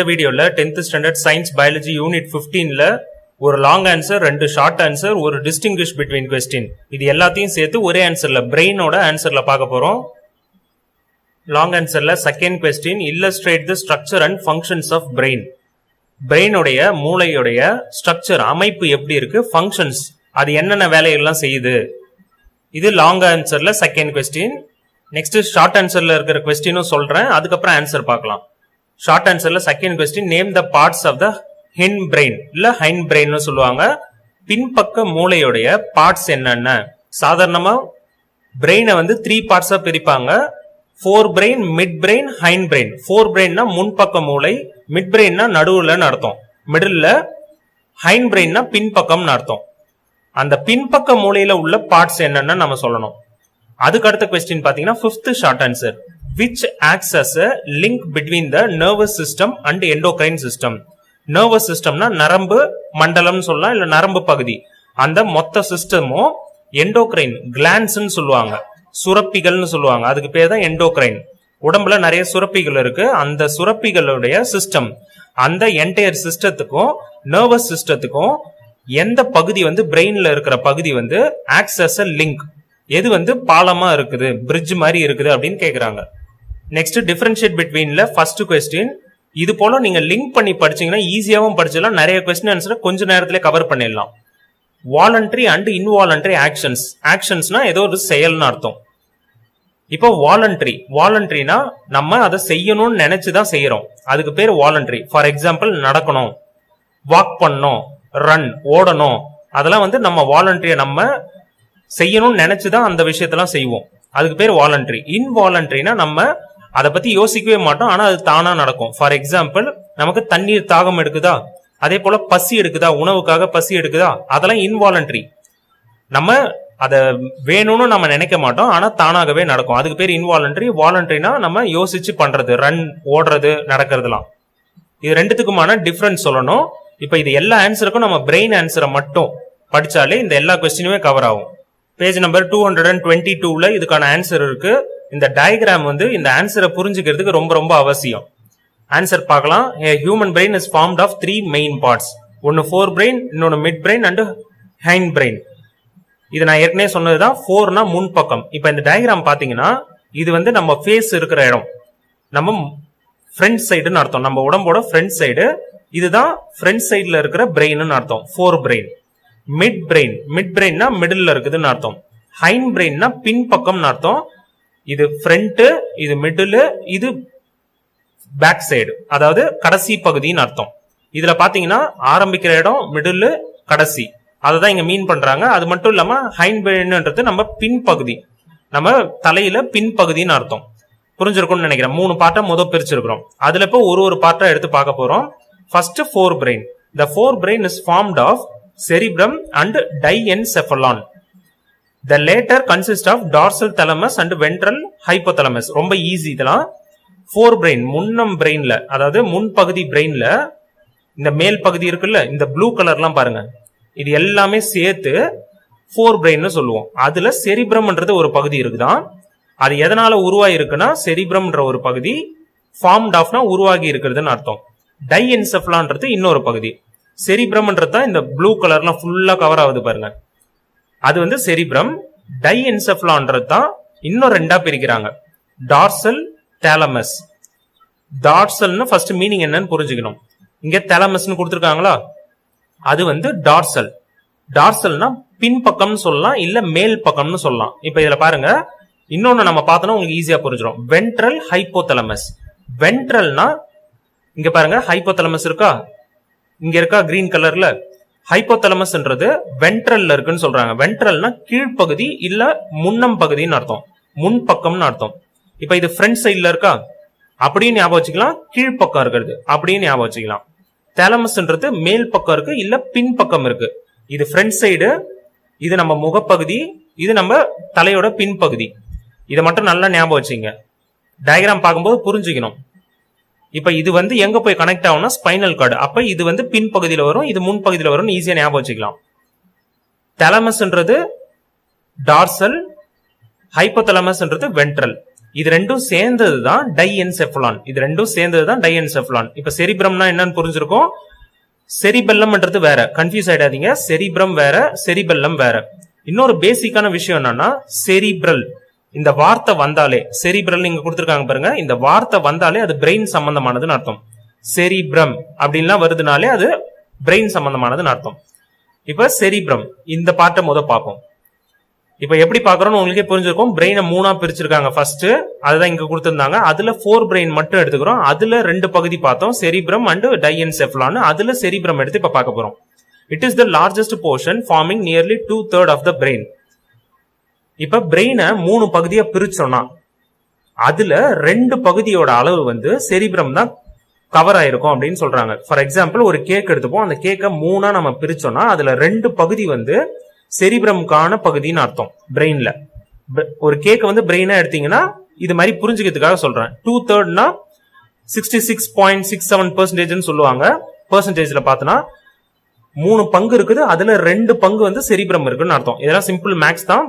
இந்த வீடியோல 10th standard science biology unit 15ல ஒரு லாங் ஆன்சர், 2 ஷார்ட் ஆன்சர், ஒரு டிஸ்டிங்கிஷ் பிட்வீன் கொஸ்டின், இது எல்லாத்தையும் சேர்த்து ஒரே ஆன்சர்ல பிரெயினோட ஆன்சர்ல பார்க்க போறோம். லாங் ஆன்சர்ல second question, illustrate the structure and functions of brain. பிரெயினுடைய மூளையுடைய ஸ்ட்ரக்சர் அமைப்பு எப்படி இருக்கு, ஃபங்க்ஷன்ஸ் அது என்னென்ன வேலையெல்லாம் செய்யுது. இது லாங் ஆன்சர்ல செகண்ட் கொஸ்டின். நெக்ஸ்ட் ஷார்ட் ஆன்சர்ல இருக்கிற கொஸ்டினும் சொல்றேன், அதுக்கப்புறம் ஆன்சர் பார்க்கலாம். ஷார்ட் ஆன்சர்ல second question, name the parts of the hint brain இல்ல ஹைண்ட் பிரெயின் சொல்லுவாங்க. பின்பக்க மூளையுடைய பார்ட்ஸ் என்னென்ன. சாதாரணமா பிரெயினை 3 பார்ட்ஸா பிரிப்பாங்க. Fore brain, mid brain, hind brain. Fore பிரெயின்னா முன்பக்க மூளை, மிட் பிரெயின்னா நடுவுலன்னு அர்த்தம், மிடில். ஹைண்ட் பிரெயின்னா பின்பக்கம்னு அர்த்தம். அந்த பின்பக்க மூளையில உள்ள பார்ட்ஸ் என்னன்னு நம்ம சொல்லணும். அதுக்கு அடுத்த கொஸ்டின் பாத்தீங்கன்னா 5th short answer, which acts as a link between the nervous system and endocrine system. nervous systemனா நரம்பு மண்டலம் சொல்லலாம், இல்ல நரம்பு பகுதி. அந்த மொத்த சிஸ்டமும் எண்டோக்ரைன் கிளான்ஸ்னு சொல்லுவாங்க, சுரப்பிகள்னு சொல்லுவாங்க. அதுக்கு பேர் தான் எண்டோக்ரைன். உடம்புல நிறைய சுரப்பிகள் இருக்கு. அந்த சுரப்பிகளுடைய சிஸ்டம், அந்த என்டையர் சிஸ்டத்துக்கும் நர்வஸ் சிஸ்டத்துக்கும் எந்த பகுதி பிரெயின்ல இருக்கிற பகுதி ஆக்ட்ஸ் as a லிங்க், எது பாலமா இருக்குது, பிரிட்ஜ் மாதிரி இருக்குது அப்படின்னு கேக்குறாங்க. நெக்ஸ்ட் டிஃபரன்ஷியேட் பிட்வீன்ல ஃபர்ஸ்ட் கொஸ்டின். இது போல நீங்க லிங்க் பண்ணி படிச்சீங்கன்னா ஈஸியாவும் படிச்சிடலாம், நிறைய கொஸ்டின் ஆன்சரை கொஞ்ச நேரத்திலே கவர் பண்ணிடலாம். Voluntary and involuntary actions. ஆக்ஷன்ஸ்னா ஏதோ ஒரு செயல்னு அர்த்தம். இப்போ வாலண்டரினா நம்ம அதை செய்யணும்னு நினைச்சுதான் செய்யறோம், அதுக்கு பேர் வாலண்டரி. ஃபார் எக்ஸாம்பிள் நடக்கணும், வாக் பண்ணணும், ரன் ஓடணும், அதெல்லாம் நம்ம வாலண்டரிய நம்ம செய்யணும்னு நினைச்சுதான் அந்த விஷயத்தெல்லாம் செய்வோம், அதுக்கு பேர் வாலண்டரி. இன்வாலண்டரினா நம்ம அதை பத்தி யோசிக்கவே மாட்டோம், ஆனா அது தானா நடக்கும். ஃபார் எக்ஸாம்பிள் நமக்கு தண்ணீர் தாகம் எடுக்குதா, அதே போல பசி எடுக்குதா, உணவுக்காக பசி எடுக்குதா, அதெல்லாம் இன்வாலண்டரி. நம்ம அதை வேணும்னு நம்ம நினைக்க மாட்டோம், ஆனா தானாகவே நடக்கும், அதுக்கு பேர் இன்வாலண்டரி. வாலண்டரினா நம்ம யோசிச்சு பண்றது, ரன் ஓடுறது நடக்கிறதுலாம். இது ரெண்டுத்துக்குமான டிஃபரன்ஸ் சொல்லணும். இப்ப இது எல்லா ஆன்சருக்கும் நம்ம பிரெயின் ஆன்சரை மட்டும் படிச்சாலே இந்த எல்லா கொஸ்டினுமே கவர் ஆகும். பேஜ் நம்பர் 222ல இதுக்கான ஆன்சர் இருக்கு. இந்த டயக்ராம் இந்த ஆன்சரை புரிஞ்சுக்கிறதுக்கு ரொம்ப ரொம்ப அவசியம். ஆன்சர் பார்க்கலாம். A human brain is formed of 3 main parts. ஒன்னு ஃபோர் பிரெயின், இன்னொன்னு mid brain and hind brain. இது நான் ஏற்கனவே சொன்னதுதான். ஃபோர்னா முன்பக்கம். இப்ப இந்த டயக்ராம் பாத்தீங்கன்னா இது நம்ம ஃபேஸ் இருக்கிற இடம், நம்ம ஃப்ரண்ட் சைடுன்னு அர்த்தம், நம்ம உடம்போட ஃப்ரண்ட் சைடு. இதுதான் ஃப்ரண்ட் சைடுல இருக்கிற பிரெயின் அர்த்தம், ஃபோர் பிரெயின். மிட் பிரெயின்னா மிடில் இருக்குதுன்னு அர்த்தம். ஹைண்ட் பிரெயின்னா பின்பக்கம் அர்த்தம். இது ஃப்ரண்ட், இது மிடில், இது பேக் சைடு, அதாவது கடைசி பகுதின்னு அர்த்தம். இதுல பாத்தீங்கன்னா ஆரம்பிக்கிற இடம் மிடில், கடைசி, அததான் இங்க மீன் பண்றாங்க. அது மட்டும் இல்லாம ஹைண்ட் பிரெயின்ன்றது நம்ம பின்பகுதி, நம்ம தலையில பின்பகுதின்னு அர்த்தம். புரிஞ்சிருக்கும்னு நினைக்கிறேன். 3 பார்ட்டா பிரிச்சிருக்கிறோம். அதுல இப்போ ஒரு பார்ட்டா எடுத்து பார்க்க போறோம். First four brain. The forebrain is formed of cerebrum and diencephalon. The later consists of dorsal thalamus and ventral hypothalamus. ரொம்ப ஈஸி இதெல்லாம். ஃபோர் பிரெயின் முன்னம் பிரெயின்ல, அதாவது முன்பகுதி பிரெயின்ல இந்த மேல் பகுதி இருக்குல்ல, இந்த ப்ளூ கலர்லாம் பாருங்க, இது எல்லாமே சேர்த்து ஃபோர் பிரெயின் சொல்லுவோம். அதுல செரிப்ரம்ன்றது ஒரு பகுதி இருக்குதான். அது எதனால உருவாகி இருக்குன்னா, செரிப்ரம்ன்ற ஒரு பகுதி, ஃபார்ம்ட் ஆஃப்னா உருவாகி இருக்கிறதுன்னு அர்த்தம். டைஎன்செஃபலான்றது இன்னொரு பகுதி. செரிப்ரம்ன்றது தான் இந்த ப்ளூ கலர்லாம் ஃபுல்லா கவர் ஆகுது பாருங்க, அது செரிப்ரம். டைஎன்செஃபலான்றது தான் இன்னும் 2ஆ பிரிக்கிறாங்க, டார்சல், தாலமஸ். டார்சல்னு ஃபர்ஸ்ட் மீனிங் என்னன்னு புரிஞ்சுக்கணும். இங்க தாலமஸ்னு கொடுத்துருக்காங்களா, அது டார்சல். டார்சல்னா பின்பக்கம்னு சொல்லலாம், இல்ல மேல் பக்கம்னு சொல்லலாம். இப்ப இதுல பாருங்க, இன்னொன்னு நம்ம பார்த்தோம்னா உங்களுக்கு ஈஸியா புரிஞ்சிடும். Ventral, hypothalamus. வென்ட்ரல்னா இங்க பாருங்க, ஹைப்போதலமஸ் இருக்கா, இங்க இருக்கா கிரீன் கலர்ல. ஹைப்போதலமஸ்ன்றது வென்ட்ரல்ல இருக்குன்னு சொல்றாங்க. வென்ட்ரல்னா கீழ்ப்பகுதி இல்ல முன்னம் பகுதின்னு அர்த்தம், முன்பக்கம்னு அர்த்தம். இப்ப இது ஃப்ரண்ட் சைட்ல இருக்கா, அப்படியே ஞாபகம் வச்சுக்கலாம். கீழ்ப்பக்கம் இருக்கிறது அப்படியே ஞாபகம் வச்சுக்கலாம். தாலமஸ்ன்றது மேல் பக்கம் இருக்கு, இல்ல பின்பக்கம் இருக்கு. இது ஃப்ரண்ட் சைடு, இது நம்ம முகப்பகுதி, இது நம்ம தலையோட பின்பகுதி. இதை மட்டும் நல்லா ஞாபகம் வச்சுங்க, டயக்ராம் பார்க்கும்போது புரிஞ்சுக்கணும். இப்ப இது எங்க போய் கனெக்ட் ஆகும்னா ஸ்பைனல் கார்டு. அப்ப இது பின்பகுதியில வரும், இது முன்பகுதியில வரும், ஈஸியா ஞாபகம் வச்சுக்கலாம். தாலமஸ்ன்றது டார்சல், ஹைப்போதலமஸ்ன்றது வென்ட்ரல். இது ரெண்டும் சேர்ந்ததுதான் டைஎன்செஃபலான். இது ரெண்டும் சேர்ந்ததுதான் டைஎன்செஃபலான். இப்ப செரிப்ரம்னா என்னன்னு புரிஞ்சிருக்கும். செரிபெல்லம்ன்றது வேற, கன்ஃபியூஸ் ஆயிடாதீங்க. செரிப்ரம் வேற, செரிபெல்லம் வேற. இன்னொரு பேசிக்கான விஷயம் என்னன்னா செரிப்ரல். இந்த வார்த்தை வந்தாலே, செரிப்ரல் இங்க கொடுத்திருக்காங்க பாருங்க, இந்த வார்த்தை வந்தாலே அது பிரெயின் சம்பந்தமானதுன்னு அர்த்தம். செரிப்ரம் அப்படின்லாம் வருதுனாலே அது பிரெயின் சம்பந்தமானதுன்னு அர்த்தம். இப்ப செரிப்ரம் இந்த பார்ட்டை பார்ப்போம். இப்ப எப்படி பாக்குறோம்னு உங்களுக்கே புரிஞ்சிருக்கும். பிரெயினை 3ஆ பிரிச்சிருக்காங்க. ஃபர்ஸ்ட் அதுதான் இங்க கொடுத்திருந்தாங்க. அதுல 4 பிரெயின் மட்டும் எடுத்துக்கிறோம். அதுல 2 பகுதி பார்த்தோம், செரிப்ரம் அண்ட் டைஎன்செஃபலான். அதுல செரிப்ரம் எடுத்து இப்ப பார்க்க போறோம். It is the largest portion forming nearly 2/3 of the brain. இப்ப பிரெயினை 3 பகுதியா பிரிச்சோம்னா அதுல 2 பகுதியோட அளவு செரிப்ரம் தான் கவர் ஆயிருக்கும் அப்படின்னு சொல்றாங்க. ஃபார் எக்ஸாம்பிள் ஒரு கேக் எடுத்துப்போம். அந்த கேக்கை 3ஆ நம்ம பிரிச்சோம்னா அதுல 2 பகுதி செரிப்ரம்கான பகுதின்னு அர்த்தம். பிரெயின்ல ஒரு கேக் பிரெயினா எடுத்தீங்கன்னா இது மாதிரி புரிஞ்சுக்கிறதுக்காக சொல்றேன். 2/3 66.67% சொல்லுவாங்க. பெர்சன்டேஜ்ல பார்த்தோன்னா 3 பங்கு இருக்குது, அதுல 2 பங்கு செரிப்ரம் இருக்குன்னு அர்த்தம். இதெல்லாம் சிம்பிள் மேக்ஸ் தான்,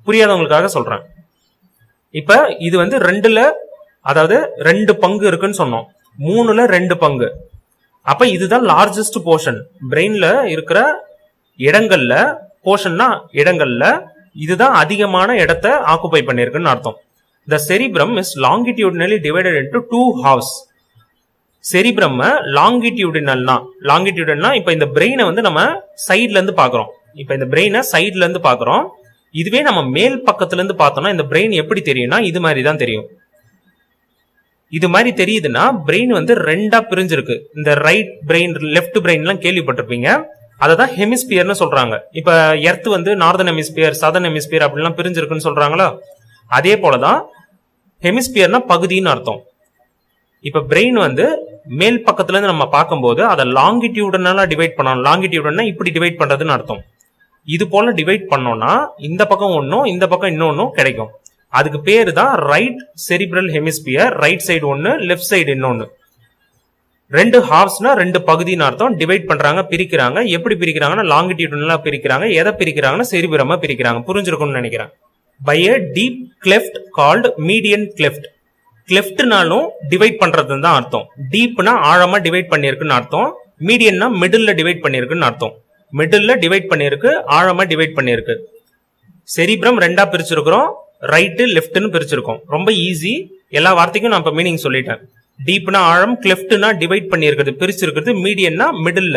புரியாதவங்களுக்காக சொல்றேன். இப்ப இது 2ல, அதாவது 2 பங்கு இருக்குன்னு சொன்னோம், 3ல 2 பங்கு. அப்ப இதுதான் லார்ஜஸ்ட் போர்ஷன். பிரெயின்ல இருக்கிற இடங்கள்ல, போர்ஷன்னா இடங்கள்ல இதுதான் அதிகமான இடத்தை ஆக்குபை பண்ணிருக்குன்னு அர்த்தம். The cerebrum is longitudinally divided into 2 halves. Cerebrum லாங்கிடியூடல்னா இப்ப இந்த பிரெயினை நம்ம சைட்ல இருந்து பாக்குறோம். இப்ப இந்த பிரெயினை சைட்ல இருந்து பாக்குறோம். இதுவே நம்ம மேல் பக்கத்துல இருந்து பார்த்தோம்னா இந்த பிரெயின் எப்படி தெரியும்னா இது மாதிரி தான் தெரியும். இது மாதிரி தெரியுதுன்னா பிரெயின் 2ஆ பிரிஞ்சிருக்கு. இந்த ரைட் பிரெயின், லெஃப்ட் பிரெயின் எல்லாம் கேள்விப்பட்டிருப்பீங்க. அததான் ஹெமிஸ்பியர்னு சொல்றாங்க. இப்ப earth northern hemisphere, southern hemisphere அப்படிலாம் பிரிஞ்சிருக்குன்னு சொல்றாங்களா, அதே போலதான் ஹெமிஸ்பியர்னா பகுதின்னு அர்த்தம். இப்ப பிரெயின் மேல் பக்கத்துல இருந்து நம்ம பார்க்கும்போது அதை லாங்கிடியூடனலா டிவைட் பண்ணணும். லாங்கிடியூடனா இப்படி டிவைட் பண்றதுன்னு அர்த்தம். இது போல டிவைட் பண்ணோம்னா இந்த பக்கம் ஒன்னும் இந்த பக்கம் இன்னொன்னும் கிடைக்கும். அதுக்கு பேரு தான் right cerebral hemisphere. Right side ஒன்னு, லெஃப்ட் சைடு இன்னொன்னு. 2 ஹாஃப்ஸ்னா 2 பகுதின்னு அர்த்தம். டிவைட் பண்றாங்க, பிரிக்கிறாங்க. எப்படி பிரிக்கிறாங்கன்னா லாங்கிடியூடனலா பிரிக்கிறாங்க. எதை பிரிக்கிறாங்கன்னா செரிப்ரமா பிரிக்கிறாங்க. புரிஞ்சிருக்கும்னு நினைக்கிறேன். By a deep cleft called median cleft. கிளெஃப்ட்னாலும் டிவைட் பண்றதுன்னு தான் அர்த்தம். டீப்னா ஆழமா டிவைட் பண்ணிருக்குன்னு அர்த்தம். மீடியன்னா மிடில்ல டிவைட் பண்ணிருக்குன்னு அர்த்தம். மிடில்ல டிவைட் பண்ணிருக்கு, ஆழமா டிவைட் பண்ணிருக்கு. செரிப்ரம் 2ஆ பிரிச்சிருக்கிறோம், ரைட் லெஃப்ட்னு பிரிச்சிருக்கோம். ரொம்ப ஈஸி. எல்லா வார்த்தைக்கும் நான் இப்ப மீனிங் சொல்லிட்டேன். டீப்னா ஆழம், கிளெஃப்ட்னா டிவைட் பண்ணிருக்கிறது, பிரிச்சிருக்கிறது, மீடியன்னா மிடில்ல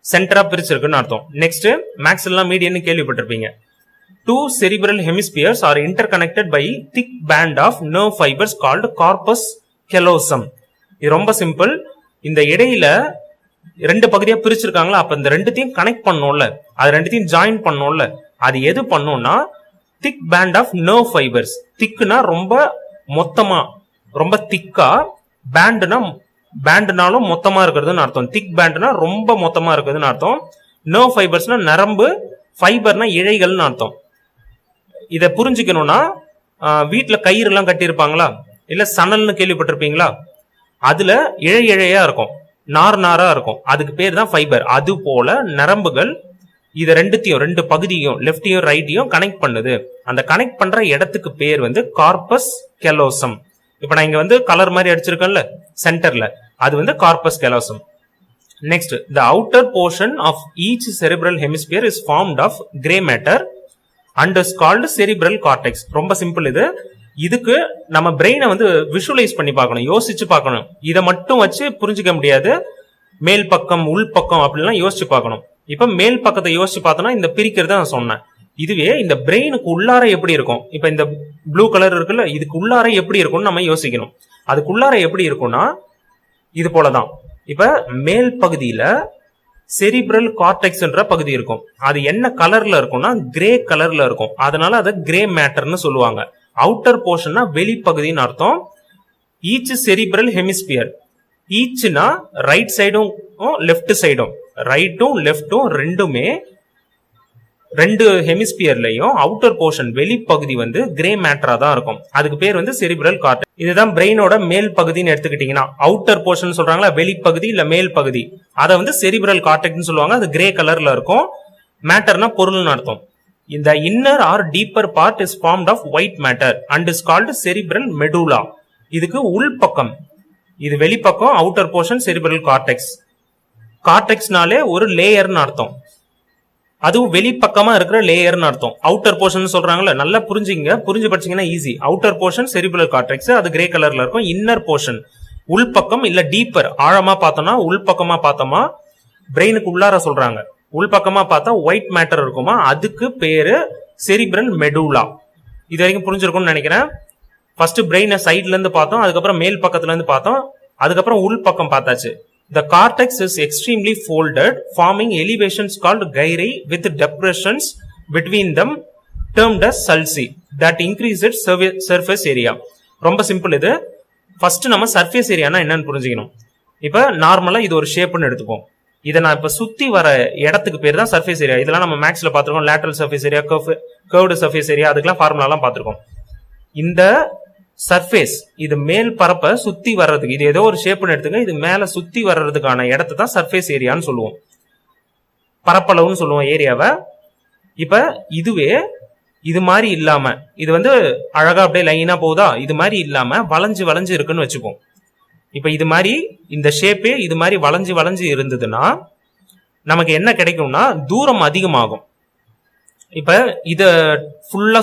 சென்டரா பிரிச்சிருக்குன்னு அர்த்தம். நெக்ஸ்ட் மேக்ஸ் எல்லாம் மீடியன் கேள்விப்பட்டிருப்பீங்க. 2 cerebral hemispheres are interconnected by thick band of nerve fibers called corpus callosum. இது ரொம்ப சிம்பிள். இந்த இடையில 2 பகுதியா பிரிச்சிருக்காங்களா, அப்ப இந்த ரெண்டுத்தையும் கனெக்ட் பண்ணோம்ல, அது ரெண்டுத்தையும் ஜாயின் பண்ணோம்ல, அது எது பண்ணும்னா திக் பேண்ட் ஆஃப் நர்வ் ஃபைபர்ஸ். திக்னா ரொம்ப மொத்தமா, ரொம்ப திக்கா, பேண்ட்னாலும் மொத்தமா இருக்கிறதுன்னு அர்த்தம். திக் பேண்ட்னா ரொம்ப மொத்தமா இருக்குதுன்னு அர்த்தம். நர்வ் ஃபைபர்ஸ்னா நரம்பு, ஃபைபர்னா இழைகள்னு அர்த்தம். இதை புரிஞ்சுக்கணும்னா வீட்டுல கயிறு எல்லாம் கட்டியிருப்பாங்களா, இல்ல சணல்னு கேள்விப்பட்டிருப்பீங்களா, அதுல இழை இழையா இருக்கும், நாரா இருக்கும், அதுக்கு பேர் தான் ஃபைபர். அது போல நரம்புகள் இதை ரெண்டுத்தையும், 2 பகுதியும், லெப்டையும் ரைட்டையும் கனெக்ட் பண்ணுது. அந்த கனெக்ட் பண்ற இடத்துக்கு பேர் கார்பஸ் கெலோசம். இப்ப நான் இங்க கலர் மாதிரி அடிச்சிருக்கேன்ல சென்டர்ல, அது corpus callosum. Next, the outer portion of each cerebral hemisphere is formed of gray matter and is called cerebral cortex. ரொம்ப சிம்பிள் இது. இதுக்கு நம்ம பிரெயினை விஷுவலைஸ் பண்ணி பார்க்கணும், யோசிச்சு பார்க்கணும். இதை மட்டும் வச்சு புரிஞ்சுக்க முடியாது. மேல் பக்கம், உள் பக்கம் அப்படிலாம் யோசிச்சு பார்க்கணும். இப்ப மேல் பக்கத்தை யோசிச்சு பார்த்தோம்னா இந்த பிரிக்கிறத நான் சொன்னேன். இதுவே இந்த பிரெயினுக்கு உள்ளார எப்படி இருக்கும், இப்ப இந்த ப்ளூ கலர் இருக்குல்ல, இதுக்கு உள்ளார எப்படி இருக்கும்னு நம்ம யோசிக்கணும். அதுக்குள்ளார எப்படி இருக்கும்னா இது போலதான். இப்ப மேல் பகுதியில செரிப்ரல் கார்டெக்ஸ்ன்ற பகுதி இருக்கும். அது என்ன கலர்ல இருக்கும்னா கிரே கலர்ல இருக்கும். அதனால அதை கிரே மேட்டர்னு சொல்லுவாங்க. அவுட்டர் போர்ஷன்னா வெளிப்பகுதின்னு அர்த்தம். ஈச் செரிப்ரல் ஹெமிஸ்பியர், ஈச்னா ரைட் சைடும் லெஃப்ட் சைடும், ரைட்டும் லெஃப்டும் ரெண்டுமே 2 ஹெமிஸ்பியர்லயும் அவுட்டர் போர்ஷன் வெளிப்பகுதி கிரே மேட்டரா தான் இருக்கும். அதுக்கு பேர் செரிப்ரல் கார்டெக்ஸ். இதுதான் பிரெயினோட மேல் பகுதின்னு எடுத்துக்கிட்டீங்கன்னா, அவுட்டர் போர்ஷன் சொல்றாங்களா, வெளிப்பகுதி இல்ல மேல் பகுதி, அதை செரிப்ரல் கார்டெக்ஸ்னு சொல்லுவாங்க. அது கிரே கலர்ல இருக்கும். மேட்டர்னா பொருள்னு அர்த்தம். இந்த inner or deeper part is formed of white matter and is called cerebral medulla. இதுக்கு உள்பக்கம், இது வெளிப்பக்கம் outer portion cerebral cortex. கார்டெக்ஸ்னாலே ஒரு லேயர்னு அர்த்தம், அதுவும் வெளிப்பக்கமா இருக்கிற லேயர்னு அர்த்தம். அவுட்டர் போர்ஷன் சொல்றாங்கல்ல, நல்லா புரிஞ்சுங்க, புரிஞ்சு படிச்சீங்கன்னா easy. Outer portion cerebral cortex, அது கிரே கலர்ல இருக்கும். இன்னர் போர்ஷன் உள்பக்கம் இல்ல டீப்பர், ஆழமா பார்த்தோம்னா உள்பக்கமா பார்த்தோமா பிரெயினுக்கு உள்ளார சொல்றாங்க. உள்பக்கமா பார்த்தா ஒயிட் மேட்டர் இருக்குமா, அதுக்கு பேரு செரிபிரல் மெடுலா. இது வரைக்கும் புரிஞ்சிருக்கும்னு நினைக்கிறேன். ஃபர்ஸ்ட் பிரெயினை சைட்ல இருந்து பார்த்தோம், அதுக்கப்புறம் மேல் பக்கத்துல இருந்து பார்த்தோம், அதுக்கப்புறம் உள்பக்கம் பார்த்தாச்சு. The cortex is extremely folded, forming elevations called gyri with depressions between them termed as sulci that increase its surface area. ரொம்ப சிம்பிள் இது. ஃபர்ஸ்ட் நம்ம சர்ஃபேஸ் ஏரியானா என்னன்னு புரிஞ்சுக்கணும். இப்ப நார்மலா இது ஒரு ஷேப்னு எடுத்துப்போம். இதை நான் இப்ப சுத்தி வர இடத்துக்கு பேர் தான் சர்ஃபேஸ் ஏரியா. இதெல்லாம் நம்ம மேக்ஸ்ல பாத்துருக்கோம். Lateral surface area, curved surface area, அதுக்கெல்லாம் ஃபார்முலாலாம் பாத்துருக்கோம். இந்த சர்ஃபேஸ், இது மேல் பரப்ப சுத்தி வர்றதுக்கு, இது ஏதோ ஒரு ஷேப்னு எடுத்துங்க, இது மேல சுத்தி வர்றதுக்கான இடத்தை தான் சர்ஃபேஸ் ஏரியான்னு சொல்லுவோம், பரப்பளவுன்னு சொல்லுவோம் ஏரியாவை. இப்ப இதுவே இது மாதிரி இல்லாம, இது அழகா அப்படியே லைனா போகுதா, இது மாதிரி இல்லாம வளைஞ்சு வளைஞ்சு இருக்குன்னு வச்சுப்போம். இப்ப இது மாதிரி இந்த ஷேப்பே இது மாதிரி வளைஞ்சு வளைஞ்சு இருந்ததுன்னா நமக்கு என்ன கிடைக்கும்னா தூரம் அதிகமாகும். இப்ப இத ஃபுல்லா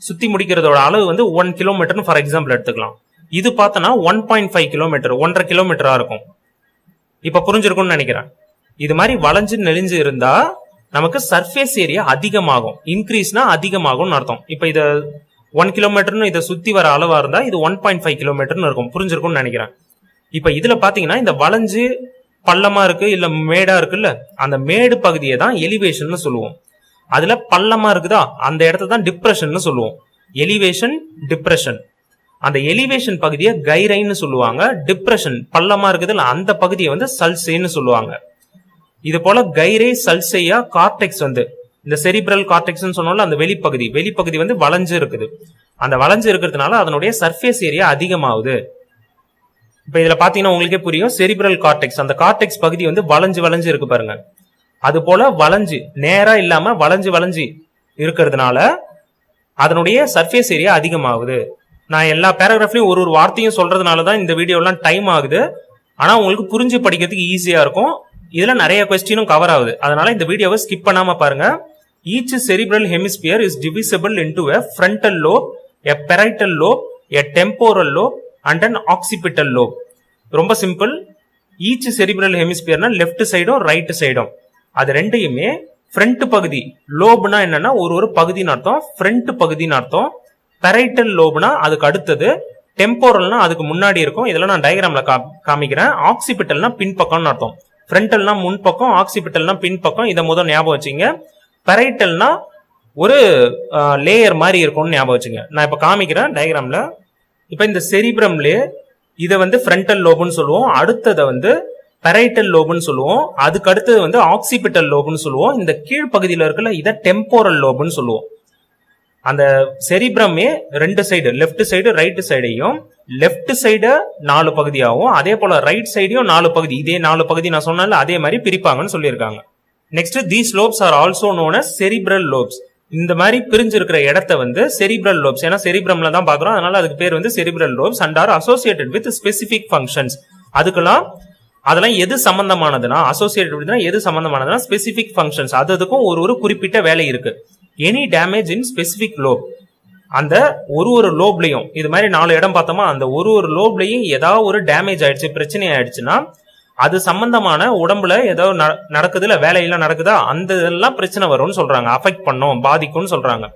சுத்தி முடிக்கிறதோட அளவு 1 கிலோமீட்டர் ஃபார் எக்ஸாம்பிள் எடுத்துக்கலாம். இது பார்த்தனா 1.5 கிலோமீட்டர், 1.5 கிலோமீட்டரா இருக்கும். இப்ப புரிஞ்சிருக்கும்னு நினைக்கிறேன். இது மாதிரி வளைஞ்சு நெளிஞ்சு இருந்தா நமக்கு சர்ஃபேஸ் ஏரியா அதிகமாகும். இன்க்ரீஸ்னா அதிகமாகும்னு அர்த்தம். இப்ப இத 1 கிலோமீட்டர்னு இதை சுத்தி வர அளவா இருந்தா இது 1.5 கிலோமீட்டர்னு இருக்கும். புரிஞ்சிருக்கும்னு நினைக்கிறேன். இப்ப இதுல பாத்தீங்கன்னா இந்த வளைஞ்சு பள்ளமா இருக்கு இல்ல மேடா இருக்குல்ல, அந்த மேடு பகுதியை தான் எலிவேஷன் சொல்லுவோம். அதுல பள்ளமா இருக்குதா, அந்த இடத்த தான் டிப்ரெஷன் சொல்லுவோம். Elevation, depression. அந்த எலிவேஷன் பகுதியை கைரைன்னு சொல்லுவாங்க. டிப்ரெஷன் பள்ளமா இருக்குதுல்ல, அந்த பகுதியை சல்சைன்னு சொல்லுவாங்க. இது போல கைரை, சல்சையா, கார்டெக்ஸ் இந்த செரிபிரல் கார்டெக்ஸ் சொன்னாலும் அந்த வெளிப்பகுதி வளைஞ்சு இருக்குது. அந்த வளைஞ்சு இருக்கிறதுனால அதனுடைய சர்ஃபேஸ் ஏரியா அதிகமாகுது. இப்ப இதுல பாத்தீங்கன்னா உங்களுக்கே புரியும், செரிபிரல் கார்டெக்ஸ், அந்த கார்டெக்ஸ் பகுதி வளைஞ்சு வளைஞ்சு இருக்கு பாருங்க. அது போல வளைஞ்சு நேரா இல்லாம வளைஞ்சு வளைஞ்சு இருக்கிறதுனால அதனுடைய சர்ஃபேஸ் ஏரியா அதிகமாகுது. நான் எல்லா பேராகிராஃப்லயும் ஒரு வார்த்தையும் சொல்றதுனாலதான் இந்த வீடியோ எல்லாம் டைம் ஆகுது. ஆனா உங்களுக்கு புரிஞ்சு படிக்கிறதுக்கு ஈஸியா இருக்கும். இதுல நிறைய கொஸ்டினும் கவர் ஆகுது. அதனால இந்த வீடியோவை ஸ்கிப் பண்ணாம பாருங்க. Each cerebral hemisphere is divisible into a frontal lobe, a parietal lobe, a temporal lobe and an occipital lobe. ரொம்ப simple. Each cerebral hemisphere left சைடும் ரைட் சைடும், அது ரெண்டையுமே ஃப்ரண்ட் பகுதி, லோப்னா என்னன்னா ஒரு பகுதின்னு அர்த்தம், ஃப்ரண்ட் பகுதின்னு அர்த்தம். பெரைட்டல் லோப்னா அதுக்கு அடுத்தது, டெம்போரல்னா அதுக்கு முன்னாடி இருக்கும். இதெல்லாம் நான் டயக்ராம்ல காமிக்கிறேன். ஆக்சிபிட்டல்னா பின்பக்கம்னு அர்த்தம். ஃப்ரண்டல்னா முன்பக்கம், ஆக்சிபிட்டல்னா பின்பக்கம். இதை முதல் ஞாபகம் வச்சுங்க. பெரைட்டல்னா ஒரு லேயர் மாதிரி இருக்கும்னு ஞாபகம் வச்சுங்க. நான் இப்ப காமிக்கிறேன் டயக்ராம்ல. இப்ப இந்த செரிபிரம்லயே இதை ஃப்ரண்டல் லோப்னு சொல்லுவோம், அடுத்ததை பெரைட்டல் லோப்னு சொல்லுவோம், அதுக்கு அடுத்தது ஆக்சிபிட்டல் லோப்னு சொல்லுவோம். இந்த கீழ்ப்பகுதியில இருக்குல்ல, இதை டெம்போரல் லோப்னு சொல்லுவோம். அந்த செரிபிரமே ரெண்டு சைடு, லெஃப்ட் சைடு ரைட் சைடையும், லெஃப்ட் சைடு 4 பகுதியாகவும், அதே போல ரைட் சைடையும் 4 பகுதி, இதே 4 பகுதி நான் சொன்னால அதே மாதிரி பிரிப்பாங்கன்னு சொல்லியிருக்காங்க. Next, these லோப்ஸ் are also known as cerebral லோப்ஸ். இந்த மாதிரி பிரிஞ்சிருக்கிற இடத்தை செரிபிரல் லோப்ஸ், ஏன்னா செரிபிரம்ல தான் பாக்குறோம், அதனால அதுக்கு பேர் cerebral லோப்ஸ் and are associated with specific functions. அதெல்லாம் எது சம்பந்தமானதுன்னா, அசோசியேட்டட் எது சம்பந்தமானதுன்னா ஸ்பெசிபிக் ஃபங்க்ஷன்ஸ். அதுக்கும் ஒரு குறிப்பிட்ட வேலை இருக்கு. எனி டேமேஜ் இன் ஸ்பெசிபிக் லோப், அந்த ஒரு லோப்லயும் இது மாதிரி 4 இடம் பார்த்தோமா, அந்த ஒரு லோப்லயும் ஏதாவது ஒரு டேமேஜ் ஆயிடுச்சு, பிரச்சனை ஆயிடுச்சுன்னா அது சம்பந்தமான உடம்புல ஏதோ நடக்குதுல, வேலையெல்லாம் நடக்குதா, அந்த இதெல்லாம் பிரச்சனை வரும்னு சொல்றாங்க, அஃபெக்ட் பண்ணும், பாதிக்கும்னு சொல்றாங்க.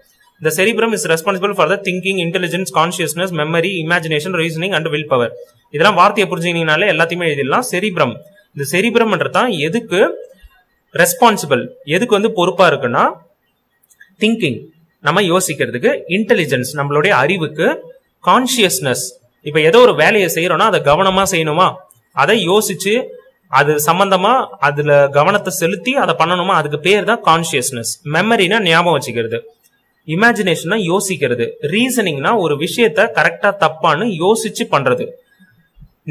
The cerebrum is responsible for the thinking, intelligence, consciousness, memory, imagination, reasoning and will power. இதெல்லாம் வார்த்தையை புரிஞ்சுக்கிட்டீங்கனாலே எல்லாத்தையுமே எழுதிடலாம். செரிபிரம், இந்த செரிபிரம்ன்றதான் எதுக்கு ரெஸ்பான்சிபிள், எதுக்கு பொறுப்பா இருக்குன்னா திங்கிங், நம்ம யோசிக்கிறதுக்கு, இன்டெலிஜென்ஸ் நம்மளுடைய அறிவுக்கு, கான்சியஸ்னஸ் இப்ப ஏதோ ஒரு வேலையை செய்யறோம்னா அதை கவனமா செய்யணுமா, அதை யோசிச்சு அது சம்பந்தமா அதுல கவனத்தை செலுத்தி அதை பண்ணணுமா, அதுக்கு பேர் தான் கான்சியஸ்னஸ். மெமரினா ஞாபகம் வச்சுக்கிறது, இமேஜினேஷன்னா யோசிக்கிறது, ரீசனிங்னா ஒரு விஷயத்த கரெக்டா தப்பான்னு யோசிச்சு பண்றது.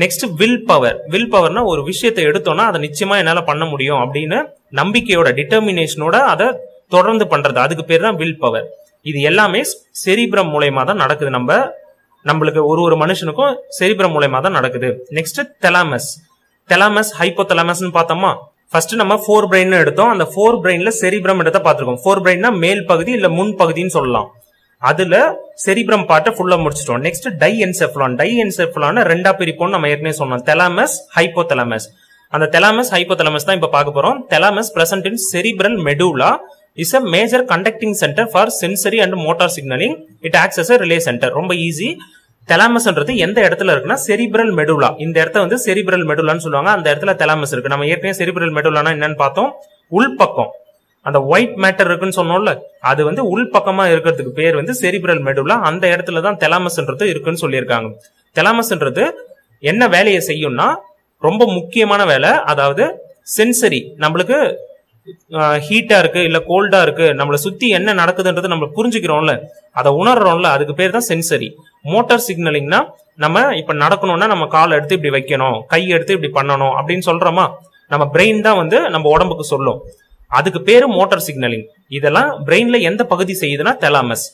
நெக்ஸ்ட் வில் பவர், வில் பவர்னா ஒரு விஷயத்தை எடுத்தோம்னா அதை நிச்சயமா என்னால பண்ண முடியும் அப்படின்னு நம்பிக்கையோட, டிட்டர்மினேஷனோட அதை தொடர்ந்து பண்றது, அதுக்கு பேர் தான் வில் பவர். இது எல்லாமே செரிப்ரம் மூலமா தான் நடக்குது. நம்மளுக்கு ஒரு மனுஷனுக்கும் செரிப்ரம் மூலமா தான் நடக்குது. நெக்ஸ்ட் தெலாமஸ். தெலாமஸ் ஹைப்போதலாமஸ்னு பார்த்தோமா. ஃபர்ஸ்ட் நம்ம 4 பிரெயின் எடுத்தோம். அந்த 4 பிரெயின்ல செரிப்ரம் எடுத்த பார்த்திருக்கோம். 4 பிரெயின்னா மேல் பகுதி இல்ல முன் பகுதின்னு சொல்லலாம். அதுல செரிப்ரம் பார்ட்டை ஃபுல்லா முடிச்சிட்டோம். நெக்ஸ்ட் டைஎன்செஃபலான். டைஎன்செஃபலான ரெண்டா பிரிப்போம் நம்ம ஏற்கனவே சொன்னோம். தெலாமஸ், ஹைப்போதலாமஸ். அந்த தெலாமஸ் ஹைப்போதலாமஸ் தான் இப்ப பார்க்க போறோம். தெலாமஸ் present in cerebral medulla is a major conducting center for sensory and motor signaling. It acts as a relay center. ரொம்ப ஈஸி. தெலாமஸ்ன்றது எந்த இடத்துல இருக்குன்னா செரிப்ரல் மெடுலா. இந்த இடத்த வந்து செரிப்ரல் மெடுலான்னு சொல்லுவாங்க. அந்த இடத்துல தெலாமஸ் இருக்கு. நம்ம ஏற்கனவே செரிப்ரல் மெடுலானா என்னன்னு பார்த்தோம். உள்பக்கம் அந்த ஒயிட் மேட்டர் இருக்குன்னு சொன்னோம்ல, அது வந்து உள்பக்கமா இருக்கிறதுக்கு பேர் வந்து செரிப்ரல் மெடுலா. அந்த இடத்துல தான் தெலாமஸ்ன்றது இருக்குன்னு சொல்லியிருக்காங்க. தெலாமஸ்ன்றது என்ன வேலையை செய்யும்னா ரொம்ப முக்கியமான வேலை. அதாவது சென்சரி, நம்மளுக்கு ஹீட்டா இருக்கு இல்ல கோல்டா இருக்கு, நம்மளை சுத்தி என்ன நடக்குதுன்றது நம்ம புரிஞ்சுக்கிறோம்ல, அதை உணர்றோம்ல, அதுக்கு பேர் தான் சென்சரி. மோட்டார் சிக்னலிங்னா நம்ம இப்ப நடக்கணும்னா நம்ம கால் எடுத்து இப்படி வைக்கணும், கை எடுத்து இப்படி பண்ணணும் அப்படின்னு சொல்றோமா, நம்ம பிரெயின் தான் வந்து நம்ம உடம்புக்கு சொல்லும். அதுக்கு பேரு மோட்டார் சிக்னலிங். இதெல்லாம் பிரெயின்ல எந்த பகுதி செய்யுதுன்னா தெலாமஸ்.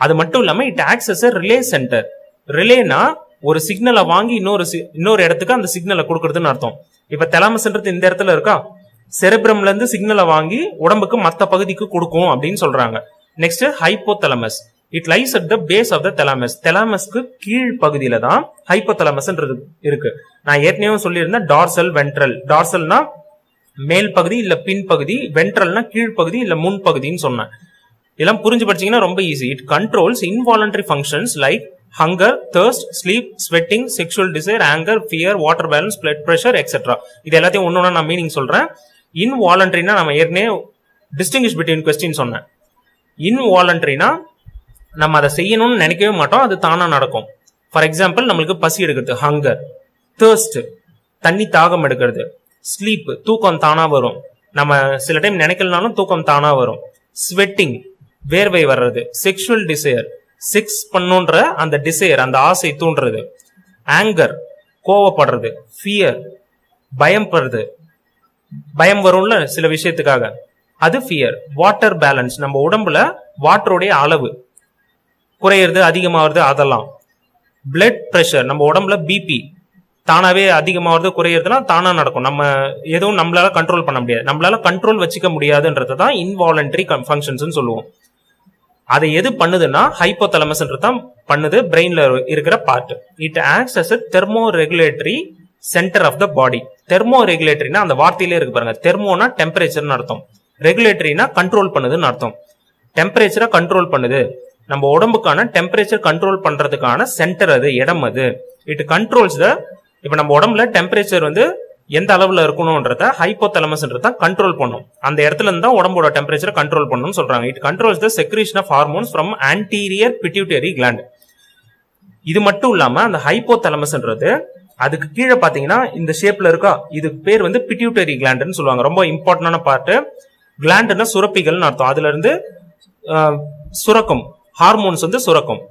அது மட்டும் இல்லாம it acts as a relay centre. ரிலேனா ஒரு சிக்னலை வாங்கி இன்னொரு இடத்துக்கு அந்த சிக்னலை கொடுக்கறதுன்னு அர்த்தம். இப்ப தெலாமஸ்ன்றது இந்த இடத்துல இருக்கா, செரிப்ரம்ல இருந்து சிக்னலை வாங்கி உடம்புக்கு மத்த பகுதிக்கு கொடுக்கும் அப்படின்னு சொல்றாங்க. Next hypothalamus. It lies at the base of the thalamus. தெலாமஸ்க்கு கீழ் பகுதியில தான் ஹைப்போதலமஸ்ன்றது இருக்கு. நான் ஏற்கனவே சொல்லியிருந்தேன் டார்சல், வென்ட்ரல். டார்சல்னா மேல் பகுதி இல்ல பின் பகுதி, வென்ட்ரல்னா கீழ்ப்பகுதி இல்ல முன் பகுதின்னு சொன்னேன். இதெல்லாம் புரிஞ்சு படிச்சீங்கன்னா ரொம்ப easy. It controls involuntary functions like hunger, thirst, sleep, sweating, sexual desire, anger, fear, water balance, blood pressure etcetera. இது எல்லாத்தையும் ஒன்னொன்னா நான் மீனிங் சொல்றேன். இன்வாலண்டரினா நம்ம ஏற்கனவே டிஸ்டிங்கிஷ் பிட்வீன் கொஸ்டின் சொன்னேன். இன்வாலண்டரினா நம்ம அதை செய்யணும்னு நினைக்கவே மாட்டோம், அது தானா நடக்கும். ஃபார் எக்ஸாம்பிள் நம்மளுக்கு பசி எடுக்கிறது, ஹங்கர். தர்ஸ்ட், தண்ணி தாகம் எடுக்கிறது. ஸ்லீப், தூக்கம் தானா வரும். நம்ம சில டைம் நினைக்கலனாலும் தூக்கம் தானா வரும். ஸ்வெட்டிங், வேர்வை வர்றது. செக்ஷுவல் டிசைர், செக்ஸ் பண்ணுன்ற அந்த டிசைர், அந்த ஆசை தூண்டுறது. ஆங்கர், கோவப்படுறது. ஃபியர், பயம் படுறது, பயம் வரும்ல சில விஷயத்துக்காக, அது ஃபியர். வாட்டர் பேலன்ஸ், நம்ம உடம்புல வாட்டருடைய அளவு குறையிறது அதிகமாகிறது, அதெல்லாம். பிளட் பிரஷர், நம்ம உடம்புல பிபி தானாவே அதிகமாகிறது குறையிறதுனா தானா நடக்கும். நம்ம எதுவும் நம்மளால கண்ட்ரோல் பண்ண முடியாது, நம்மளால கண்ட்ரோல் வச்சுக்க முடியாதுன்றது தான் இன்வாலண்டரி ஃபங்க்ஷன்ஸ் சொல்லுவோம். அதை எது பண்ணுதுன்னா ஹைப்போதலமஸ்ன்றது தான் பண்ணுது, பிரெயின்ல இருக்கிற part. It acts as a thermoregulatory center of the body. தெர்மோரெகுலேட்டரினா அந்த வார்த்தையிலே இருக்கு பாருங்க. தெர்மோனா டெம்பரேச்சர்னு அர்த்தம், ரெகுலேட்டரினா கண்ட்ரோல் பண்ணுதுன்னு அர்த்தம். டெம்பரேச்சரை கண்ட்ரோல் பண்ணுது, நம்ம உடம்புக்கான டெம்பரேச்சர் கண்ட்ரோல் பண்றதுக்கான சென்டர் அது, இடம் அது. இட் கண்ட்ரோல்ஸ் த, இப்ப நம்ம உடம்புல டெம்பரேச்சர் வந்து எந்த அளவுல இருக்கணும்ன்றத ஹைப்போதலமஸ்ன்றத கண்ட்ரோல் பண்ணும். அந்த இடத்துல இருந்தா உடம்போட டெம்பரேச்சரை கண்ட்ரோல் பண்ணணும்னு சொல்றாங்க. It controls the secretion of hormones from anterior pituitary gland. இது மட்டும் இல்லாம அந்த ஹைப்போதலமஸ்ன்றது அதுக்கு கீழே பாத்தீங்கன்னா இந்த ஷேப்ல இருக்கா, இது பேர் வந்து பிட்யூட்டரி கிளாண்ட்னு சொல்லுவாங்க. ரொம்ப இம்பார்ட்டன்டான பார்ட். கிளாண்ட்னா சுரப்பிகள்னு அர்த்தம். அதுல இருந்து சுரக்கும் ஹார்மோன்ஸ் வந்து சுரக்கும்.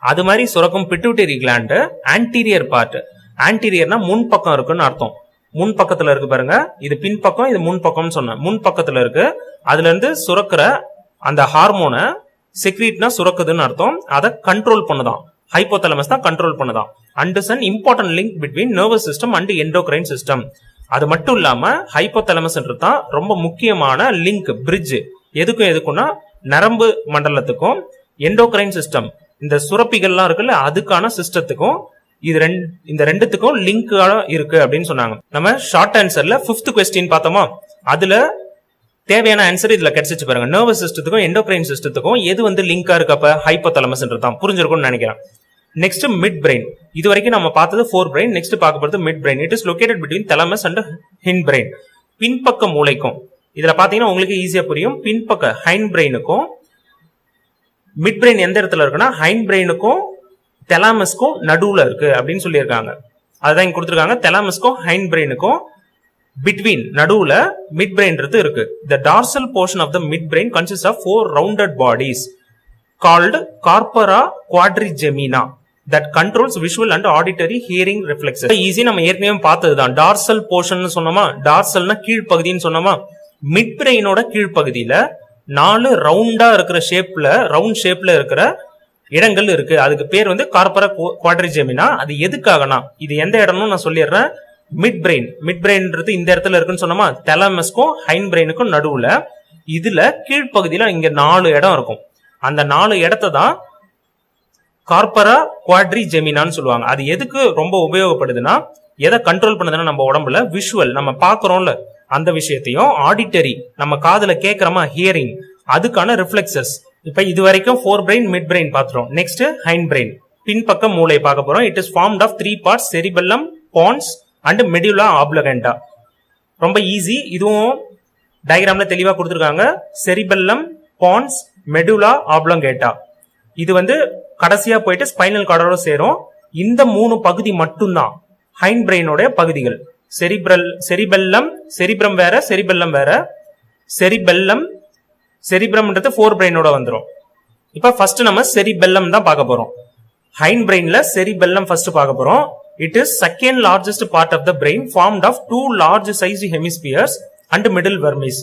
அது மாதிரி சுரக்கும் பிட்யூட்டரி கிளாண்ட் ஆன்டீரியர் பார்ட். ஆன்டீரியர்னா முன் பக்கம் இருக்குன்னு அர்த்தம். முன் பக்கத்துல இருக்கு பாருங்க, இது பின் பக்கம், இது முன் பக்கம்னு சொன்னேன். முன் பக்கத்துல இருக்கு. அதுல இருந்து சுரக்கிற அந்த ஹார்மோனை செக்ரீட்னா சுரக்குதுன்னு அர்த்தம். அதை கண்ட்ரோல் பண்ணுதான் ஹைப்போதலமஸ் தான் கண்ட்ரோல் பண்ணுதான். And is an important link between nervous system and endocrine system. அது மட்டும் இல்லாம ஹைப்போதலமஸ்ன்றது தான் ரொம்ப முக்கியமான லிங்க், பிரிட்ஜ். எதுக்கும்னா நரம்பு மண்டலத்துக்கும் எண்டோக்ரைன் சிஸ்டம், இந்த சுரப்பிகள்லாம் இருக்குல்ல அதுக்கான சிஸ்டத்துக்கும், இந்த ரெண்டுத்துக்கும் லிங்க் இருக்கு அப்படின்னு சொன்னாங்க. நம்ம ஷார்ட் ஆன்சர்ல 5th கொஸ்டின் பார்த்தோமா, அதுல தேவையான ஆன்சர் இதுல கிடைச்சிச்சு பாருங்க. நர்வஸ் சிஸ்டத்துக்கும் எண்டோக்ரைன் சிஸ்டத்துக்கும் எது வந்து லிங்கா இருக்கு, அப்ப ஹைப்போதலமஸ்ன்றது தான். புரிஞ்சிருக்கும்னு நினைக்கிறேன். Next mid brain. இது வரைக்கும் நம்ம பார்த்தது 4 பிரெயின். நெக்ஸ்ட் பார்க்க போறது mid brain. It is located between thalamus and hind brain. பின்பக்க மூளைக்கும், இதுல பாத்தீங்கன்னா உங்களுக்கு ஈஸியா புரியும். பின்பக்க ஹைண்ட் பிரெயினுக்கும் மிட் பிரெயின் எந்த இடத்துல இருக்குன்னா ஹைண்ட் பிரெயினுக்கும் தெலாமஸ்க்கும் நடுவுல இருக்கு அப்படின்னு சொல்லியிருக்காங்க. அதுதான் இங்க கொடுத்துருக்காங்க. தெலாமஸ்க்கும் ஹைண்ட் பிரெயினுக்கும் பிட்வீன், நடுவுல மிட் பிரெயின் இருக்கு. The dorsal portion of the midbrain consists of 4 rounded bodies called corpora quadrigemina that controls visual and auditory hearing reflexes. Easy, நம்ம ஏற்கனவே பார்த்ததுதான். டார்சல் போர்ஷன் சொன்னோமா, டார்சல்னா கீழ்ப்பகுதின்னு சொன்னோமா. மிட் பிரெயினோட கீழ்ப்பகுதியில 4 ரவுண்டா இருக்கிற ரவுண்ட் ஷேப்ல இருக்கிற இடங்கள் இருக்கு. அதுக்கு பேர் வந்து கார்பரா குவாட்ரிஜெமினா. அது எதுக்காகனா, இது எந்த இடம்னு நான் சொல்லிடுறேன். மிட் பிரெயின்ன்றது இந்த இடத்துல இருக்குன்னு சொன்னோமா, தெலமஸ்க்கும் ஹைண்ட் பிரெயினுக்கும் நடுவுல. இதுல கீழ்ப்பகுதியில இங்க 4 இடம் இருக்கும். அந்த 4 இடத்தை தான் கார்பரா குவாட்ரிஜெமினான்னு சொல்லுவாங்க. அது எதுக்கு ரொம்ப உபயோகப்படுதுன்னா, எதை கண்ட்ரோல் பண்ணுதுன்னா நம்ம உடம்புல விஷுவல் நம்ம பாக்குறோம்ல அந்த விஷயத்தையும், ஆடிட்டரி நம்ம காதுல கேட்கறோமா ஹியரிங், அதுக்கான ரிஃப்ளெக்சஸ். இப்ப இது வரைக்கும் ஃபோர் பிரெயின் மிட் பிரெயின் பாத்துறோம். நெக்ஸ்ட் ஹைண்ட் பிரெயின், பின்பக்க மூளை பார்க்க போறோம். It is formed of 3 parts, cerebellum, pons and medulla oblongata. ரொம்ப ஈஸி, இதுவும் டயக்ராம்ல தெளிவா கொடுத்திருக்காங்க. Cerebellum, pons, medulla oblongata. இது வந்து கடைசியா போயிட்டு ஸ்பைனல் கார்டோட சேரும். இந்த 3 பகுதி மட்டும்தான் ஹைண்ட் பிரெயினோட பகுதிகள். செரிபிரம் வேற, செரிபெல்லம் வேற. செரிபிரம்ன்றது ஃபோர் பிரெயினோட வந்துரும். இப்ப ஃபர்ஸ்ட் நம்ம செரிபெல்லம் தான் பார்க்க போறோம். ஹைண்ட் பிரெயின்ல செரிபெல்லம் ஃபர்ஸ்ட் பார்க்க போறோம். It is second largest part of the brain, formed of 2 large sized hemispheres and middle vermis.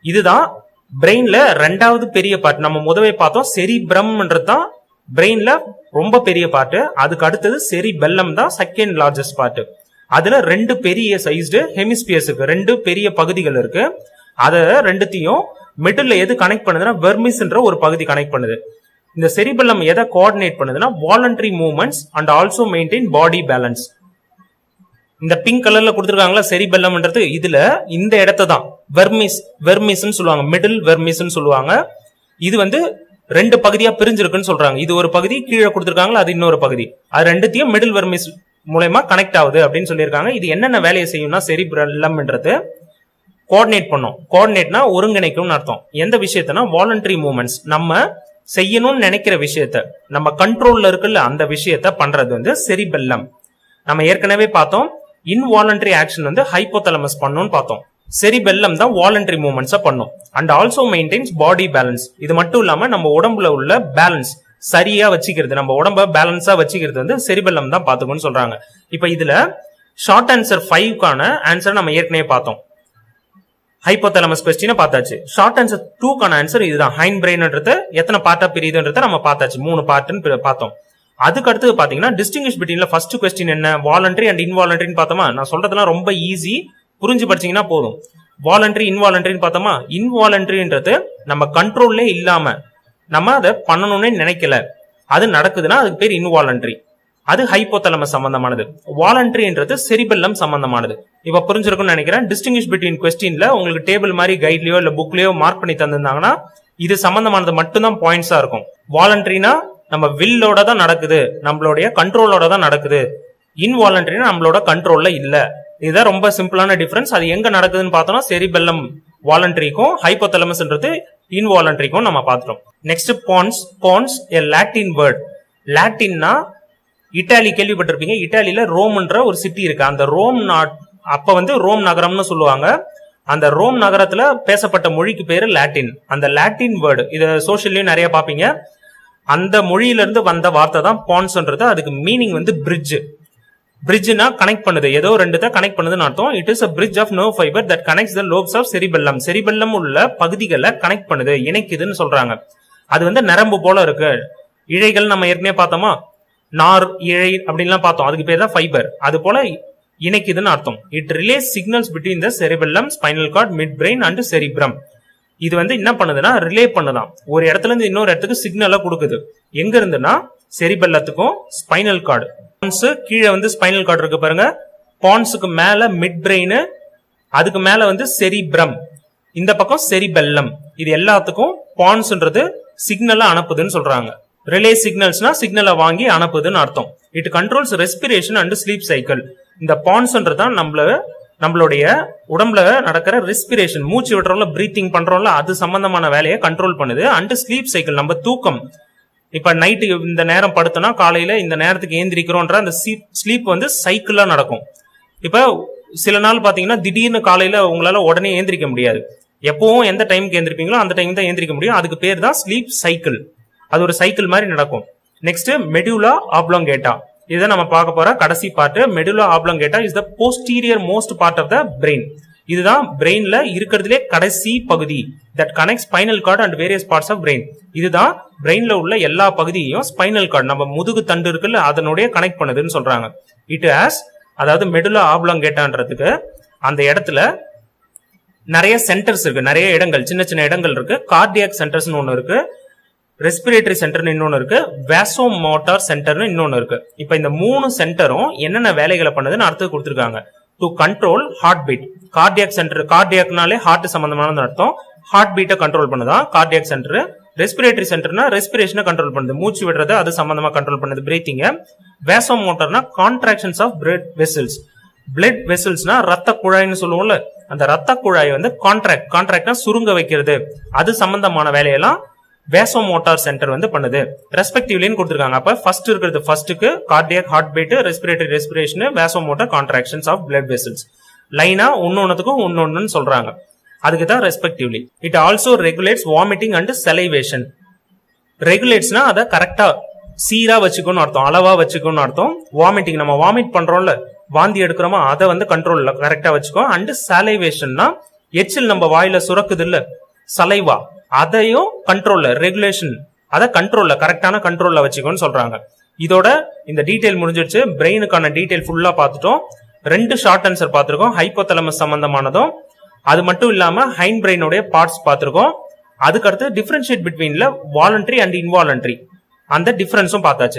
இதுதான் பிரெயின்ல ரெண்டாவது பெரிய பார்ட். நம்ம முதவே பார்த்தோம் செரிபிரம்ன்றது தான் பிரெயின்ல ரொம்ப பெரிய பார்ட். அதுக்கு அடுத்தது செரிபெல்லம் தான் செகண்ட் லார்ஜஸ்ட் பார்ட். அதுல 2 பெரிய சைஸ்டு ஹெமிஸ்பியர்ஸ் இருக்கு, 2 பெரிய பகுதிகள் இருக்கு. அத ரெண்டுத்தையும் மிடில் எது கனெக்ட் பண்ணுதுன்னா வெர்மிஸ்ன்ற ஒரு பகுதி கனெக்ட் பண்ணுது. இந்த செரிபெல்லம் எதை கோஆர்டினேட் பண்ணுதுன்னா voluntary movements and also maintain body balance. இந்த பிங்க் கலர்ல கொடுத்துருக்காங்களா செரிபெல்லம்ன்றது, இதுல இந்த இடத்தை தான் வெர்மிஸ்ன்னு சொல்லுவாங்க, மிடில் வெர்மிஸ்ன்னு சொல்லுவாங்க. இது வந்து 2 பகுதியா பிரிஞ்சிருக்குன்னு சொல்றாங்க. இது ஒரு பகுதி, கீழே கொடுத்துருக்காங்களா அது இன்னொரு பகுதி. அது ரெண்டுத்தையும் மிடில் வெர்மிஸ் மூலமா கனெக்ட் ஆகுது அப்படின்னு சொல்லியிருக்காங்க. இது என்னென்ன வேலையை செய்யும்னா, செரிபெல்லம்ன்றது கோஆர்டினேட் பண்ணும். கோஆர்டினேட்னா ஒருங்கிணைக்கும்னு அர்த்தம். எந்த விஷயத்தனா வாலண்டரி மூவ்மெண்ட்ஸ், நம்ம செய்யணும்னு நினைக்கிற விஷயத்த, நம்ம கண்ட்ரோல்ல இருக்குல்ல அந்த விஷயத்த பண்றது வந்து செரிபெல்லம். நம்ம ஏற்கனவே பார்த்தோம் இன்வாலண்டரி ஆக்ஷன் வந்து ஹைப்போதலமஸ் பண்ணும்னு பார்த்தோம். செரிபெல்லம் தான் வாலண்டரி மூவ்மெண்ட்ஸை பண்ணும். And also maintenance body balance. இது மட்டும் இல்லாம நம்ம உடம்புல உள்ள பேலன்ஸ் சரியா வச்சுக்கிறது, நம்ம உடம்ப பேலன்ஸா வச்சுக்கிறது வந்து செரிபெல்லம் தான் பாத்துக்கணும்னு சொல்றாங்க. இப்ப இதுல ஷார்ட் ஆன்சர் 5க்கான ஆன்சர் நம்ம ஏற்கனவே பார்த்தோம். ஹைப்போதலமஸ் கொஸ்டினை பார்த்தாச்சு. ஷார்ட் ஆன்சர் 2க்கான ஆன்சர் இதுதான். ஹைண்ட் பிரெயின்ன்றது எத்தனை பார்ட்டா பிரியுதுன்றத நம்ம பார்த்தாச்சு, 3 பார்ட்னு பார்த்தோம். அதுக்கு அடுத்து பாத்தீங்கன்னா டிஸ்டிங்கிஷ் பிட்வீன்ல ஃபர்ஸ்ட் கொஸ்டின் என்ன, வாலண்டரி அண்ட் இன்வாலண்டரின்னு பார்த்தோமா. நான் சொல்றதெல்லாம் ரொம்ப ஈஸி, புரிஞ்சு படிச்சீங்கன்னா போதும். வாலண்டரி இன்வாலண்டரின்னு பார்த்தோமா. இன்வாலண்டரின்றது நம்ம கண்ட்ரோல்லே இல்லாம நம்ம அதை பண்ணணும்னு நினைக்கல, அது நடக்குதுன்னா அதுக்கு பேர் இன்வாலண்டரி. அது ஹைப்போதலமஸ் சம்பந்தமானது. வாலண்டரின்றது செரிபெல்லம் சம்பந்தமானது. இப்ப புரிஞ்சிருக்கும்னு நினைக்கிறேன். டிஸ்டிங்கிஷ் பிட்வீன் கொஸ்டின்ல உங்களுக்கு டேபிள் மாதிரி கைட்லயோ இல்ல புக்லயோ மார்க் பண்ணி தந்திருந்தாங்கன்னா இது சம்பந்தமானது மட்டும்தான் பாயிண்ட்ஸா இருக்கும். வாலண்டரினா நம்ம வில்லோட தான் நடக்குது, நம்மளுடைய கண்ட்ரோலோட தான் நடக்குது. இன்வாலண்டரினா நம்மளோட கண்ட்ரோல்ல இல்ல. இதுதான் ரொம்ப சிம்பிளான டிஃபரன்ஸ். அது எங்க நடக்குதுன்னு பார்த்தோம்னா செரிபெல்லம் வாலண்டரிக்கும் ஹைப்போதலமஸ்ன்றது இன்வாலண்டரிக்கும் நம்ம பார்த்துட்டோம். நெக்ஸ்ட் பான்ஸ் எ லாட்டின் வேர்ட். லாட்டின்னா இட்டாலி கேள்விப்பட்டிருப்பீங்க. இட்டாலியில ரோம்ன்ற ஒரு சிட்டி இருக்கு. அந்த ரோம் அப்ப வந்து ரோம் நகரம்னு சொல்லுவாங்க. அந்த ரோம் நகரத்துல பேசப்பட்ட மொழிக்கு பேரு லாட்டின். அந்த லாட்டின் வேர்டு இத சோசியல்லயும் நிறைய பாப்பீங்க. அந்த மொழியிலிருந்து வந்த வார்த்தை தான் பான்ஸ்ன்றது. அதுக்கு மீனிங் வந்து பிரிட்ஜ். பிரிட்ஜ்னா கனெக்ட் பண்ணுது, ஏதோ 2 கனெக்ட் பண்ணுதுன்னு அர்த்தம். It is a bridge of nerve fiber that connects the lobes of cerebellum. Cerebellum உள்ள பகுதிகளை கனெக்ட் பண்ணுது, இணைக்குதுன்னு சொல்றாங்க. அது வந்து நரம்பு போல இருக்கு. இழைகள் நம்ம ஏற்கனவே பார்த்தோமா, நார் இழை அப்படின்லாம் பார்த்தோம், அதுக்கு பேர் தான் ஃபைபர். அது போல இணைக்குதுன்னு அர்த்தம். It relays signals between the cerebellum, spinal cord, mid brain and cerebrum. இது வந்து என்ன பண்ணுதுன்னா ரிலே பண்ணுதான், ஒரு இடத்துல இருந்து இன்னொரு இடத்துக்கு சிக்னலா கொடுக்குது. எங்க இருந்துன்னா செரிபெல்லத்துக்கும் ஸ்பைனல் கார்டு. பான்ஸ் கீழே வந்து ஸ்பைனல் கார்டு இருக்கு பாருங்க, பான்ஸுக்கு மேல மிட் பிரெயின், அதுக்கு மேல வந்து செரிப்ரம், இந்த பக்கம் செரிபெல்லம். இது எல்லாத்துக்கும் பான்ஸ்ன்றது சிக்னலா அனுப்புதுன்னு சொல்றாங்க. ரிலே சிக்னல்ஸ்னா சிக்னலை வாங்கி அனுப்புதுன்னு அர்த்தம். It controls respiration and sleep cycle. இந்த பான்ஸ்ன்றதான் நம்மளுடைய உடம்புல நடக்கிற ரெஸ்பிரேஷன், மூச்சு விடுறோம்ல, பிரீத்திங் பண்றோம்ல, அது சம்பந்தமான வேலையை கண்ட்ரோல் பண்ணுது. அண்ட் ஸ்லீப் சைக்கிள், நம்ம தூக்கம். இப்ப நைட்டு இந்த நேரம் படுத்தோம்னா காலையில இந்த நேரத்துக்கு ஏந்திரிக்கிறோன்ற அந்த ஸ்லீப் வந்து சைக்கிளா நடக்கும். இப்ப சில நாள் பாத்தீங்கன்னா திடீர்னு காலையில உங்களால உடனே ஏந்திரிக்க முடியாது. எப்பவும் எந்த டைமுக்கு ஏந்திரிப்பீங்களோ அந்த டைம் தான் ஏந்திரிக்க முடியும். அதுக்கு பேர் தான் ஸ்லீப் சைக்கிள். அது ஒரு சைக்கிள் மாதிரி நடக்கும். Next medulla oblongata. இதை நம்ம பார்க்க போற கடைசி part. Medulla oblongata is the posterior most part of the brain. இதுதான் பிரெயின்ல இருக்கிறதுலே கடைசி பகுதி that connect spinal cord and various parts of brain. இதுதான் பிரெயின்ல உள்ள எல்லா பகுதியையும் ஸ்பைனல் கார்டு நம்ம முதுகு தண்டு இருக்குல்ல அதனுடைய கனெக்ட் பண்ணுதுன்னு சொல்றாங்க. இட் ஹாஸ் அதாவது மெடுலா ஆப்லாங்கேட்டான்றதுக்கு அந்த இடத்துல நிறைய சென்டர்ஸ் இருக்கு, நிறைய இடங்கள், சின்ன சின்ன இடங்கள் இருக்கு. கார்டியாக் சென்டர்ஸ்னு ஒன்னு இருக்கு, ரெஸ்பிரேட்டரி சென்டர்னு இன்னொன்னு இருக்கு, வேசோமோட்டார் சென்டர்னு இன்னொன்னு இருக்கு. இப்ப இந்த 3 சென்டரும் என்னென்ன வேலைகளை பண்ணுதுன்னு அடுத்து கொடுத்திருக்காங்க. To control heart beat. Cardiac centre, கார்டியாக்னாலே ஹார்ட் சம்பந்தமான அர்த்தம், ஹார்ட் பீட்டை கண்ட்ரோல் பண்ணுதான் கார்டியாக் சென்டர். ரெஸ்பிரேட்டரி சென்டர்னா ரெஸ்பிரேஷனை கண்ட்ரோல் பண்ணுது, மூச்சு விடுறது அது சம்பந்தமா கண்ட்ரோல் பண்ணுது, பிரீத்திங்க. வேசோமோட்டார்னா contractions of blood vessels. Blood வெசல்ஸ்னா ரத்த குழாய்னு சொல்லுவோம்ல, அந்த ரத்த குழாய் வந்து கான்ட்ராக்ட்னா சுருங்க வைக்கிறது, அது சம்பந்தமான வேலையெல்லாம் வேசோமோட்டார் சென்டர் வந்து பண்ணுது. ரெஸ்பெக்டிவ்லின்னு கொடுத்திருக்காங்க. அப்ப ஃபர்ஸ்ட் இருக்கிறது ஃபர்ஸ்ட்க்கு cardiac heart beat, respiratory respiration, vasomotor contractions of blood vessels. லைனா ஒன்னொன்னுக்கும் ஒன்னொன்னு சொல்றாங்க, அதுக்கு தான் respectively. It also regulates vomiting and salivation. ரெகுலேட்ஸ்னா அதை கரெக்டா சீரா வச்சுக்கணும்னு அர்த்தம், அளவா வச்சுக்கணும்னு அர்த்தம். வாமிட்டிங் நம்ம வாமிட் பண்றோம்ல, வாந்தி எடுக்கிறோமா, அதை வந்து கண்ட்ரோல்ல கரெக்டா வச்சுக்கோ. அண்ட் சலைவேஷன்னா எச்சில் நம்ம வாயில சுரக்குது இல்ல சலைவா, அதையும் கண்ட்ரோல்ல ரெகுலேஷன், அதை கண்ட்ரோல்ல கரெக்டான கண்ட்ரோல்ல வச்சுக்கோன்னு சொல்றாங்க. இதோட இந்த டீடைல் முடிஞ்சிடுச்சு. பிரெயினுக்கான டீடைல் ஃபுல்லா பார்த்துட்டோம். 2 ஷார்ட் ஆன்சர் பார்த்திருக்கோம், ஹைப்போதலமஸ் சம்பந்தமானதும், அது மட்டும் இல்லாம ஹைண்ட் பிரெயினுடைய பார்ட்ஸ் பார்த்திருக்கோம். அதுக்கடுத்து டிஃபரன்ஷியேட் பிட்வீன்ல வாலண்டரி அண்ட் இன்வாலண்டரி அந்த டிஃபரன்ஸும் பார்த்தாச்சு.